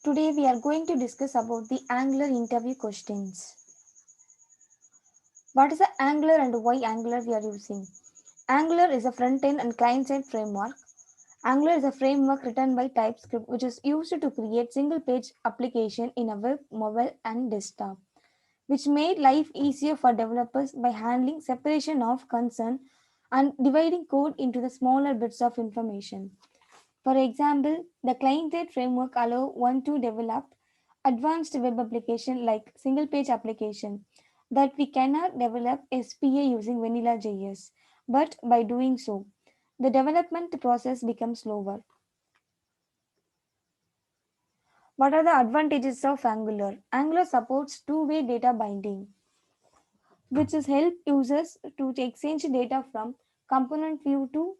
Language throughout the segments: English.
Today we are going to discuss about the Angular interview questions. What is the Angular and why Angular we are using? Angular is a front-end and client-side framework. Angular is a framework written by TypeScript which is used to create single-page application in a web, mobile and desktop, which made life easier for developers by handling separation of concern and dividing code into the smaller bits of information. For example, the client-side framework allow one to develop advanced web application like single-page application that we cannot develop SPA using vanilla JS. But by doing so, the development process becomes slower. What are the advantages of Angular? Angular supports two-way data binding, which is help users to exchange data from component view to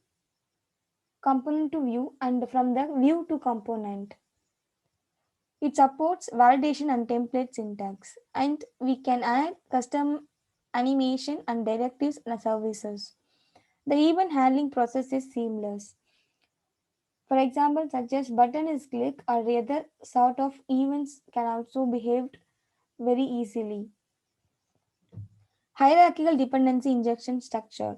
component to view and from the view to component. It supports validation and template syntax, and we can add custom animation and directives and services. The event handling process is seamless. For example, such as button is click or other sort of events can also behave very easily. Hierarchical dependency injection structure.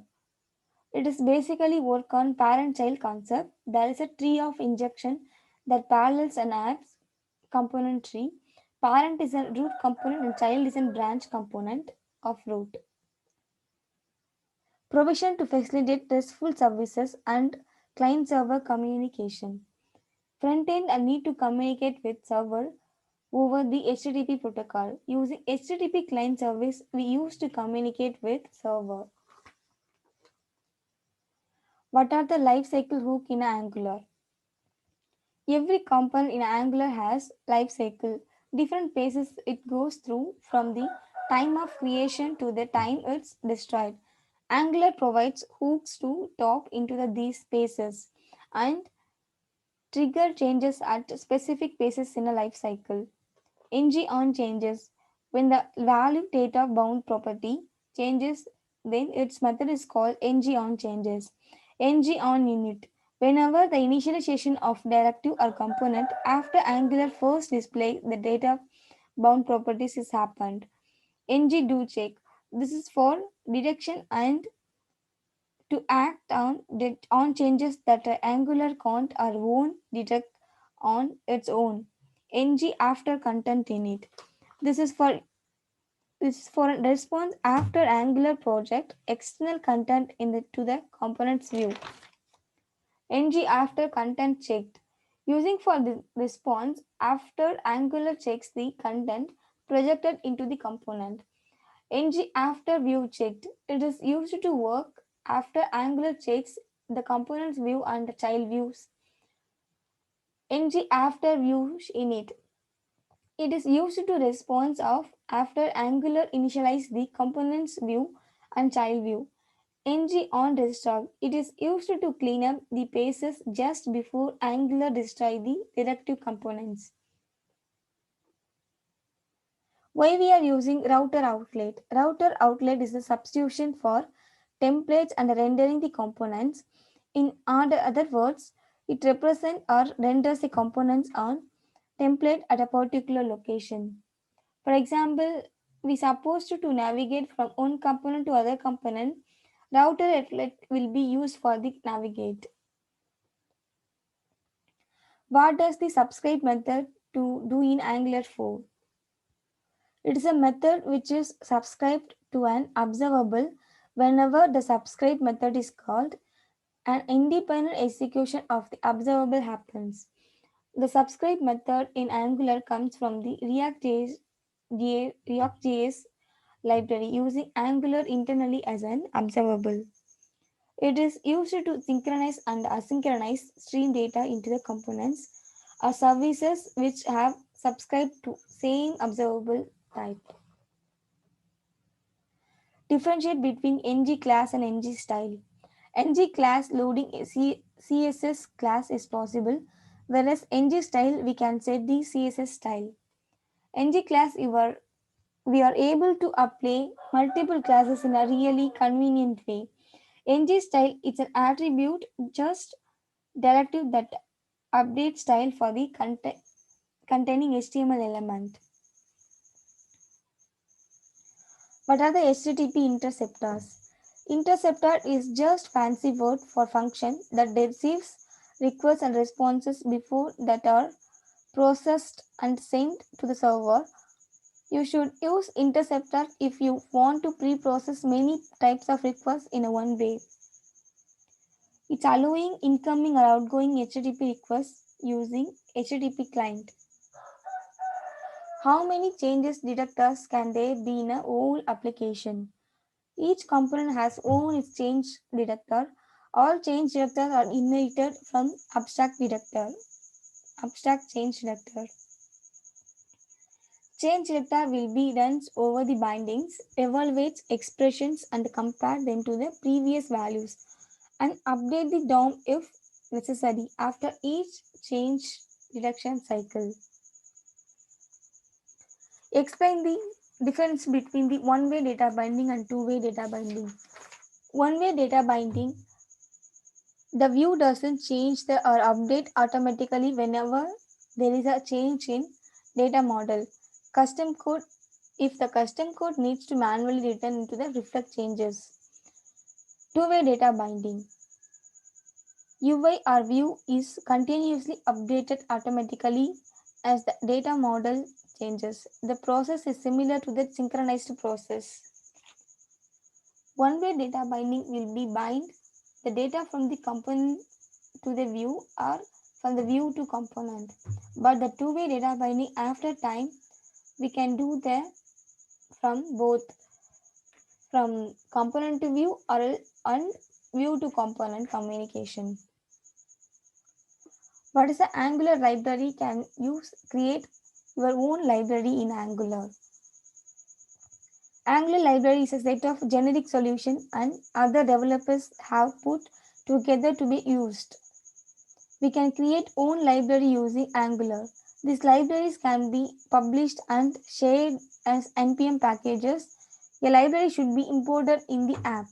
It is basically work on parent-child concept. There is a tree of injection that parallels an app's component tree. Parent is a root component and child is a branch component of root. Provision to facilitate RESTful services and client-server communication. Front-end and need to communicate with server over the HTTP protocol. Using HTTP client service, we use to communicate with server. What are the lifecycle hook in Angular? Every component in Angular has life cycle, different phases it goes through from the time of creation to the time it's destroyed. Angular provides hooks to talk into these phases and trigger changes at specific phases in a life cycle. ng on changes. When the value data bound property changes, then its method is called ng on changes. ng on init. Whenever the initialization of directive or component after Angular first display the data bound properties is happened. ng do check. This is for detection and to act on changes that Angular can't or won't detect on its own. ng after content init. This is for this is for a response after Angular project external content to the components view. ng after content checked. Using for the response after Angular checks the content projected into the component. ng after view checked. It is used to work after Angular checks the components view and the child views. ng after view init. It is used to response of after Angular initialize the components view and child view. ng on restart. It is used to clean up the paces just before Angular destroy the directive components. Why we are using router outlet? Router outlet is a substitution for templates and rendering the components. In other words, it represents or renders the components on template at a particular location. For example, we supposed to navigate from one component to other component. Router outlet will be used for the navigate. What does the subscribe method to do in Angular 4? It is a method which is subscribed to an observable whenever the subscribe method is called. An independent execution of the observable happens. The subscribe method in Angular comes from the React.js library using Angular internally as an observable. It is used to synchronize and asynchronize stream data into the components or services which have subscribed to same observable type. Differentiate between ng class and ng style. ng class loading CSS class is possible, whereas ng style we can set the CSS style. ng class we are able to apply multiple classes in a really convenient way. ng style is an attribute just directive that updates style for the containing HTML element. What are the HTTP interceptors? Interceptor is just fancy word for function that receives requests and responses before that are processed and sent to the server. You should use interceptor if you want to pre-process many types of requests in a one way. It's allowing incoming or outgoing HTTP requests using HTTP client. How many changes detectors can there be in a whole application? Each component has own its change detector. All change detectors are inherited from abstract change detector. Change detector will be runs over the bindings, evaluates expressions and compare them to the previous values and update the DOM if necessary after each change detection cycle. Explain the difference between the one-way data binding and two-way data binding. One-way data binding, the view doesn't change the or update automatically whenever there is a change in data model. Custom code, if the custom code needs to manually return into the reflect changes. Two-way data binding. UI or view is continuously updated automatically as the data model changes. The process is similar to the synchronized process. One-way data binding will be bind the data from the component to the view or from the view to component. But the two-way data binding after time we can do the from both from component to view or and view to component communication. What is the Angular library? Can you create your own library in Angular? Angular library is a set of generic solutions and other developers have put together to be used. We can create own library using Angular. These libraries can be published and shared as NPM packages. A library should be imported in the app.